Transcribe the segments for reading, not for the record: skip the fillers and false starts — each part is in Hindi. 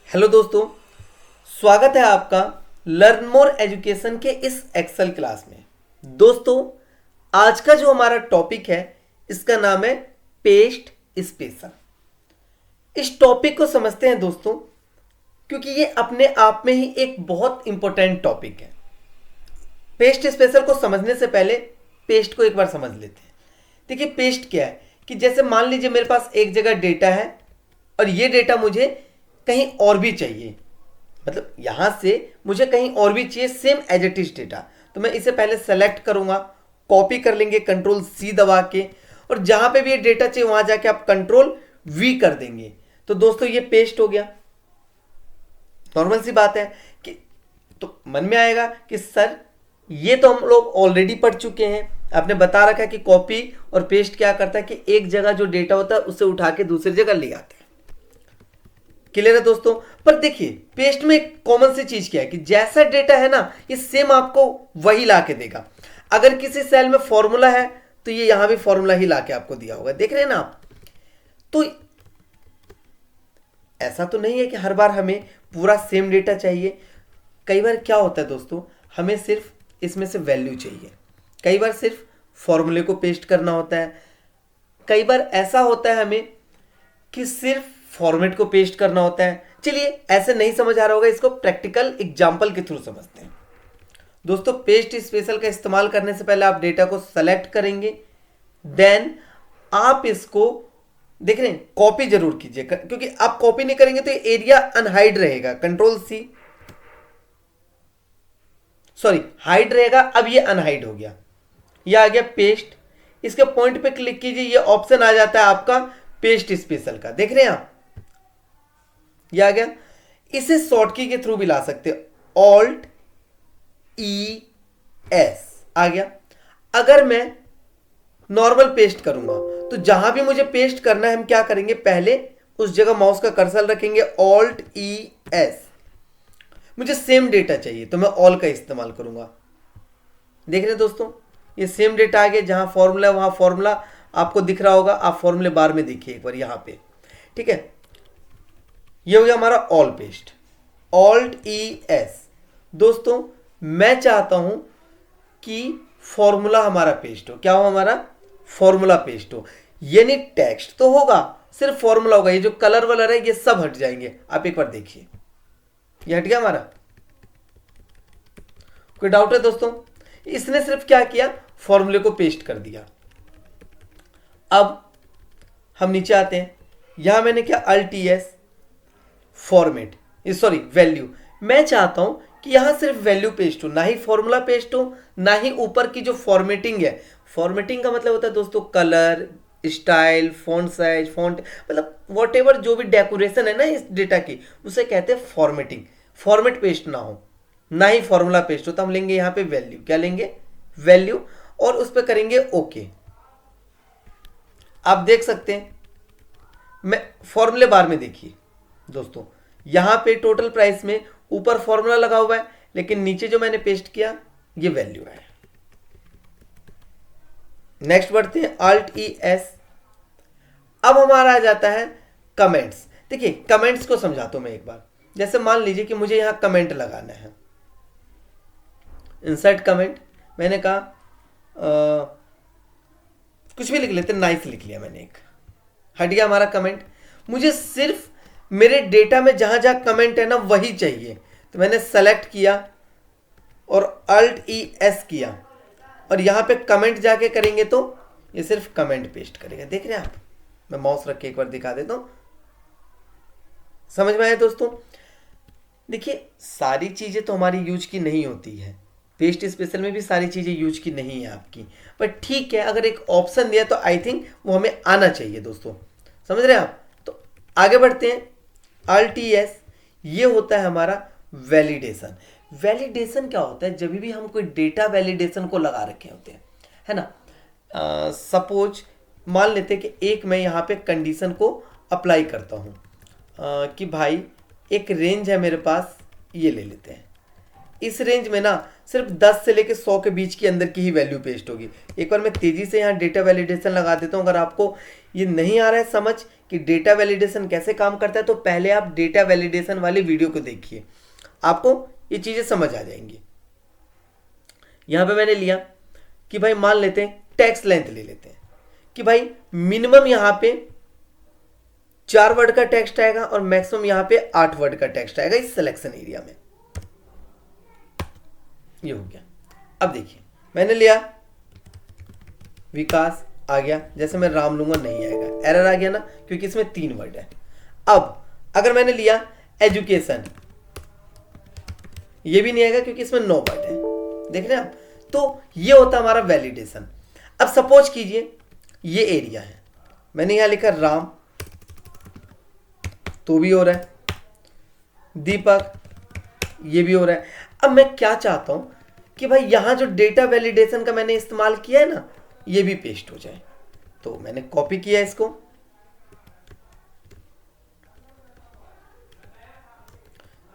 हेलो दोस्तों, स्वागत है आपका लर्न मोर एजुकेशन के इस एक्सेल क्लास में। दोस्तों, आज का जो हमारा टॉपिक है इसका नाम है पेस्ट स्पेशल। इस टॉपिक को समझते हैं दोस्तों, क्योंकि ये अपने आप में ही एक बहुत इंपॉर्टेंट टॉपिक है। पेस्ट स्पेशल को समझने से पहले पेस्ट को एक बार समझ लेते हैं। देखिए, पेस्ट क्या है कि जैसे मान लीजिए मेरे पास एक जगह डेटा है और ये डेटा मुझे कहीं और भी चाहिए, मतलब यहां से मुझे कहीं और भी चाहिए same as it is data. तो मैं इसे पहले सेलेक्ट करूंगा, कॉपी कर लेंगे कंट्रोल सी दबा के, और जहां पे भी ये डेटा चाहिए वहां जाके आप कंट्रोल वी कर देंगे। तो दोस्तों ये पेस्ट हो गया। नॉर्मल सी बात है कि तो मन में आएगा कि सर ये तो हम लोग ऑलरेडी पढ़ चुके हैं। आपने बता रखा है कि कॉपी और पेस्ट क्या करता है कि एक जगह जो डेटा होता है उसे उठा के दूसरी जगह ले आता है। क्लियर है दोस्तों? पर देखिए, पेस्ट में एक कॉमन सी चीज क्या है कि जैसा डेटा है ना, ये सेम आपको वही ला के देगा। अगर किसी सेल में फॉर्मूला है तो ये यहां भी फॉर्मूला ही ला के आपको दिया होगा। देख रहे हैं ना आप? तो ऐसा तो नहीं है कि हर बार हमें पूरा सेम डेटा चाहिए। कई बार क्या होता है दोस्तों, हमें सिर्फ इसमें से वैल्यू चाहिए, कई बार सिर्फ फॉर्मूले को पेस्ट करना होता है, कई बार ऐसा होता है हमें कि सिर्फ फॉर्मेट को पेस्ट करना होता है। चलिए, ऐसे नहीं समझ आ रहा होगा, इसको प्रैक्टिकल एग्जांपल के थ्रू समझते हैं। दोस्तों, पेस्ट स्पेशल का इस्तेमाल करने से पहले आप डेटा को सेलेक्ट करेंगे, देन आप इसको देख रहे हैं कॉपी जरूर कीजिए, क्योंकि आप कॉपी नहीं करेंगे तो एरिया अनहाइड रहेगा। कंट्रोल सी, सॉरी हाइड रहेगा, अब ये अनहाइड हो गया, ये आ गया पेस्ट। इसके पॉइंट पे क्लिक कीजिए, ये ऑप्शन आ जाता है आपका पेस्ट स्पेशल का। देख रहे हैं आप, ये आ गया। इसे शॉर्ट की के थ्रू भी ला सकते हो, ऑल्ट ई एस आ गया। अगर मैं नॉर्मल पेस्ट करूंगा तो जहां भी मुझे पेस्ट करना है हम क्या करेंगे, पहले उस जगह माउस का कर्सर रखेंगे, ऑल्ट ई एस। मुझे सेम डेटा चाहिए तो मैं ऑल का इस्तेमाल करूंगा। देख रहे हैं दोस्तों, ये सेम डेटा आ गया, जहां फॉर्मूला वहां फॉर्मूला आपको दिख रहा होगा। आप फॉर्मूले बार में देखिए एक बार यहां पे, ठीक है। ये हो गया हमारा all paste, alt E S. दोस्तों, मैं चाहता हूं कि फॉर्मूला हमारा पेस्ट हो। क्या हो? हमारा फॉर्मूला पेस्ट हो, यानी टेक्स्ट तो होगा, सिर्फ फॉर्मूला होगा। ये जो कलर वलर है ये सब हट जाएंगे। आप एक बार देखिए, ये हट गया हमारा। कोई डाउट है दोस्तों? इसने सिर्फ क्या किया, फॉर्मूले को पेस्ट कर दिया। अब हम नीचे आते हैं, यहां मैंने क्या, alt E S format, sorry value. मैं चाहता हूं कि यहां सिर्फ वैल्यू पेस्ट हो, ना ही फॉर्मूला पेस्ट हो, ना ही ऊपर की जो फॉर्मेटिंग है। फॉर्मेटिंग का मतलब होता है दोस्तों colour, style, font size, font, मतलब वॉट जो भी डेकोरेशन है ना इस डेटा की, उसे कहते हैं फॉर्मेटिंग। फॉर्मेट पेस्ट ना हो, ना ही फॉर्मूला पेस्ट हो, तो हम लेंगे यहां पे वैल्यू। क्या लेंगे? वैल्यू, और उस पर करेंगे ओके। आप देख सकते हैं, मैं फॉर्मूले बार में देखिए दोस्तों, यहां पे टोटल प्राइस में ऊपर फॉर्मूला लगा हुआ है, लेकिन नीचे जो मैंने पेस्ट किया ये वैल्यू है। नेक्स्ट बढ़ते हैं, अल्ट ई एस। अब हमारा आ जाता है कमेंट्स। देखिए, कमेंट्स को समझाता हूं मैं एक बार। जैसे मान लीजिए कि मुझे यहां कमेंट लगाना है, इंसर्ट कमेंट, मैंने कहा कुछ भी लिख लेते, नाइस लिख लिया मैंने, एक हट गया हमारा कमेंट। मुझे सिर्फ मेरे डेटा में जहां जहां कमेंट है ना वही चाहिए, तो मैंने सेलेक्ट किया और अल्ट ई एस किया, और यहां पे कमेंट जाके करेंगे तो ये सिर्फ कमेंट पेस्ट करेगा। देख रहे हैं आप? मैं माउस रख के एक बार दिखा देता हूं, समझ में आया दोस्तों? देखिए, सारी चीजें तो हमारी यूज की नहीं होती है, पेस्ट स्पेशल में भी सारी चीजें यूज की नहीं है आपकी, पर ठीक है, अगर एक ऑप्शन दिया तो आई थिंक वो हमें आना चाहिए दोस्तों। समझ रहे हैं आप? तो आगे बढ़ते हैं, अल्ट ई एस, ये होता है हमारा वैलिडेशन। वैलिडेशन क्या होता है? जब भी हम कोई डेटा वैलिडेशन को लगा रखे होते हैं, है ना। सपोज मान लेते हैं कि एक मैं यहाँ पे कंडीशन को अप्लाई करता हूँ कि भाई एक रेंज है मेरे पास, ये ले लेते हैं। इस रेंज में ना सिर्फ 10 से लेकर 100 के बीच की अंदर की ही वैल्यू पेस्ट होगी। एक बार मैं तेजी से यहाँ डेटा वैलिडेशन लगा देता हूँ। अगर आपको ये नहीं आ रहा है समझ कि डेटा वैलिडेशन कैसे काम करता है, तो पहले आप डेटा वैलिडेशन वाली वीडियो को देखिए, आपको ये चीज़ें समझ आ जाएंगी। यहाँ पे मैंने लिया कि भाई मान लेते हैं टेक्स्ट लेंथ ले लेते हैं कि भाई मिनिमम यहाँ पे 4 वर्ड का टेक्स्ट आएगा और मैक्सिमम यहाँ पे 8 वर्ड का टेक्स्ट आएगा इस सिलेक्शन एरिया में। ये हो गया। अब देखिए मैंने लिया विकास, आ गया, जैसे मैं राम लूंगा नहीं आएगा, एरर आ गया ना, क्योंकि इसमें 3 वर्ड है। अब अगर मैंने लिया एजुकेशन, ये भी नहीं आएगा क्योंकि इसमें 9 वर्ड है, देख रहे हैं आप। तो ये होता है हमारा वैलिडेशन। अब सपोज कीजिए ये एरिया है, मैंने यहां लिखा राम, तो भी हो रहा है, दीपक, ये भी हो रहा है। अब मैं क्या चाहता हूं कि भाई यहां जो डेटा वैलिडेशन का मैंने इस्तेमाल किया है ना, ये भी पेस्ट हो जाए। तो मैंने कॉपी किया इसको,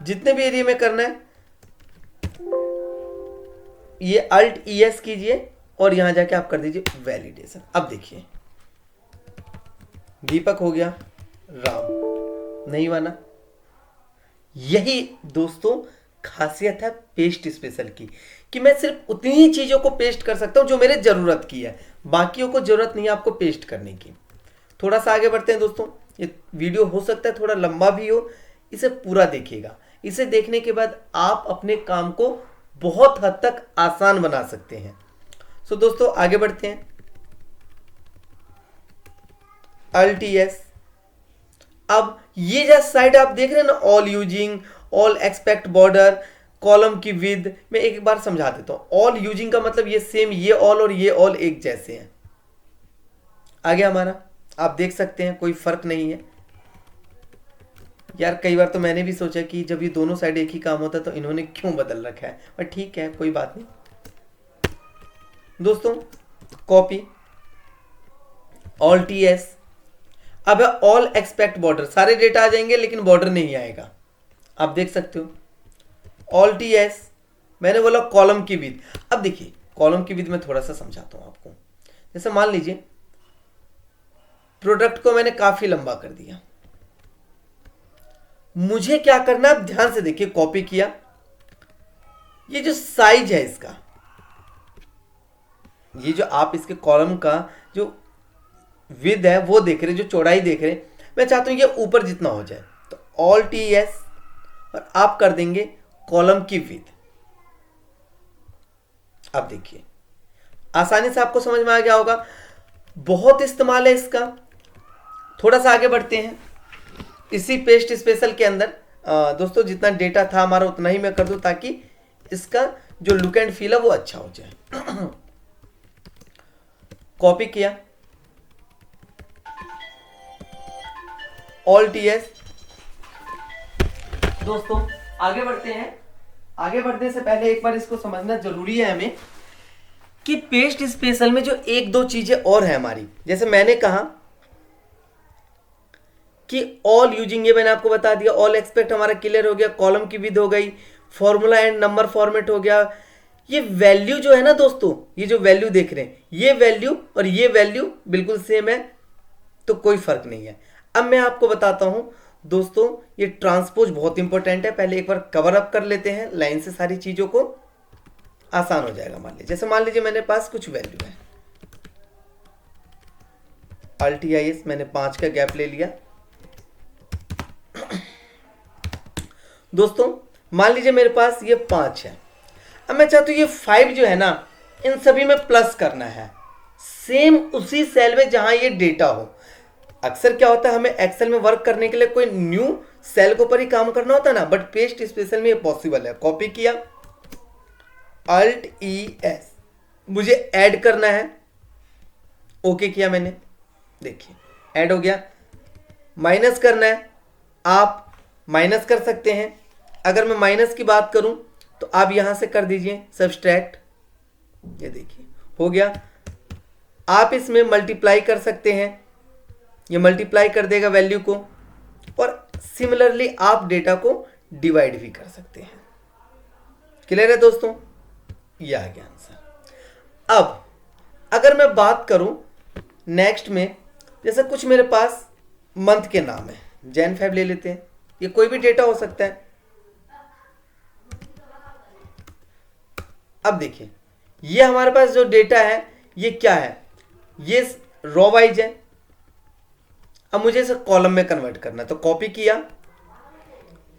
जितने भी एरिया में करना है ये अल्ट ES कीजिए और यहां जाके आप कर दीजिए वैलिडेशन। अब देखिए दीपक हो गया, राम नहीं माना। यही दोस्तों खासियत है पेस्ट स्पेशल की, कि मैं सिर्फ उतनी ही चीजों को पेस्ट कर सकता हूं जो मेरे जरूरत की है, बाकियों को जरूरत नहीं है आपको पेस्ट करने की। थोड़ा सा आगे बढ़ते हैं दोस्तों, ये वीडियो हो सकता है थोड़ा लंबा भी हो, इसे पूरा देखिएगा। इसे देखने के बाद आप अपने काम को बहुत हद तक आसान बना सकते हैं। सो दोस्तों आगे बढ़ते हैं। Alt ES। अब ये जो साइड आप देख रहे हैं ना, all using, all expect border, column की विद, मैं एक बार समझा देता हूं। ऑल यूजिंग का मतलब ये सेम, ये ऑल और ये ऑल एक जैसे हैं। आगे हमारा आप देख सकते हैं कोई फर्क नहीं है। यार कई बार तो मैंने भी सोचा कि जब ये दोनों साइड एक ही काम होता है तो इन्होंने क्यों बदल रखा है, पर ठीक है कोई बात नहीं। दोस्तों कॉपी, ऑल्ट ES। अब ऑल एक्सपेक्ट बॉर्डर, सारे डेटा आ जाएंगे लेकिन बॉर्डर नहीं आएगा, आप देख सकते हो। ऑल्ट ES, मैंने बोला कॉलम की विद। अब देखिए कॉलम की विद में थोड़ा सा समझाता हूं आपको। जैसे मान लीजिए प्रोडक्ट को मैंने काफी लंबा कर दिया, मुझे क्या करना है, अब ध्यान से देखिए, कॉपी किया, ये जो साइज है इसका, ये जो आप इसके कॉलम का जो विद है वो देख रहे, जो चौड़ाई देख रहे, मैं चाहता हूं ये ऊपर जितना हो जाए। तो ऑल्ट ES और आप कर देंगे कॉलम की विद। अब देखिए आसानी से आपको समझ में आ गया होगा, बहुत इस्तेमाल है इसका। थोड़ा सा आगे बढ़ते हैं इसी पेस्ट स्पेशल के अंदर। दोस्तों जितना डेटा था हमारा उतना ही मैं कर दूं ताकि इसका जो लुक एंड फील है वो अच्छा हो जाए। कॉपी किया, ऑल्ट ES। दोस्तों आगे बढ़ते हैं। आगे बढ़ने से पहले एक बार इसको समझना जरूरी है हमें कि पेस्ट स्पेशल में जो एक दो चीजें और है हमारी। जैसे मैंने कहा कि ऑल यूजिंग, ये मैंने आपको बता दिया। ऑल एक्सपेक्ट हमारा क्लियर हो गया, कॉलम की विद हो गई, फॉर्मूला एंड नंबर फॉर्मेट हो गया। ये वैल्यू जो है ना दोस्तों, ये जो वैल्यू देख रहे हैं, ये वैल्यू और ये वैल्यू बिल्कुल सेम है, तो कोई फर्क नहीं है। अब मैं आपको बताता हूं दोस्तों, ये ट्रांसपोज बहुत इंपॉर्टेंट है। पहले एक बार कवर अप कर लेते हैं लाइन से, सारी चीजों को आसान हो जाएगा। मान लीजिए मेरे पास कुछ वैल्यू है, अल्ट ES, मैंने 5 का गैप ले लिया। दोस्तों मान लीजिए मेरे पास ये 5 है, अब मैं चाहता हूं ये 5 जो है ना, इन सभी में प्लस करना है, सेम उसी सेल में जहां ये डेटा हो। अक्सर क्या होता है, हमें एक्सेल में वर्क करने के लिए कोई न्यू सेल के ऊपर ही काम करना होता है ना, बट पेस्ट स्पेशल में ये पॉसिबल है। कॉपी किया, अल्ट ES, मुझे ऐड करना है, ओके किया मैंने, देखिए ऐड हो गया। माइनस करना है, आप माइनस कर सकते हैं। अगर मैं माइनस की बात करूं तो आप यहां से कर दीजिए सब्सट्रैक्ट, ये देखिए हो गया। आप इसमें मल्टीप्लाई कर सकते हैं, ये मल्टीप्लाई कर देगा वैल्यू को, और सिमिलरली आप डेटा को डिवाइड भी कर सकते हैं। क्लियर है दोस्तों, ये आ गया आंसर। अब अगर मैं बात करूं नेक्स्ट में, जैसे कुछ मेरे पास मंथ के नाम है, जैन फेब ले लेते हैं, ये कोई भी डेटा हो सकता है। अब देखिए ये हमारे पास जो डेटा है ये क्या है, ये रो वाइज है। अब मुझे इसे कॉलम में कन्वर्ट करना है, तो कॉपी किया,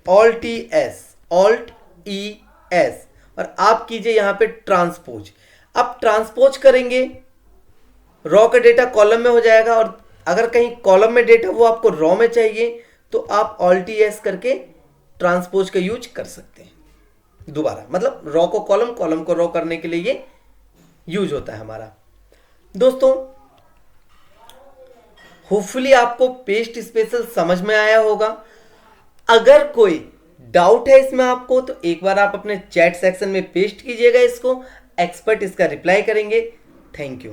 alt E S, alt E S, और आप कीजिए यहां पे ट्रांसपोज। अब ट्रांसपोज करेंगे रॉ का डेटा कॉलम में हो जाएगा, और अगर कहीं कॉलम में डेटा वो आपको रॉ में चाहिए तो आप ऑल्ट ई एस करके ट्रांसपोज का यूज कर सकते हैं दोबारा, मतलब रॉ को कॉलम, कॉलम को रॉ करने के लिए ये यूज होता है हमारा। दोस्तों होपफुली आपको पेस्ट स्पेशल समझ में आया होगा। अगर कोई डाउट है इसमें आपको तो एक बार आप अपने चैट सेक्शन में पेस्ट कीजिएगा इसको, एक्सपर्ट इसका रिप्लाई करेंगे। Thank you.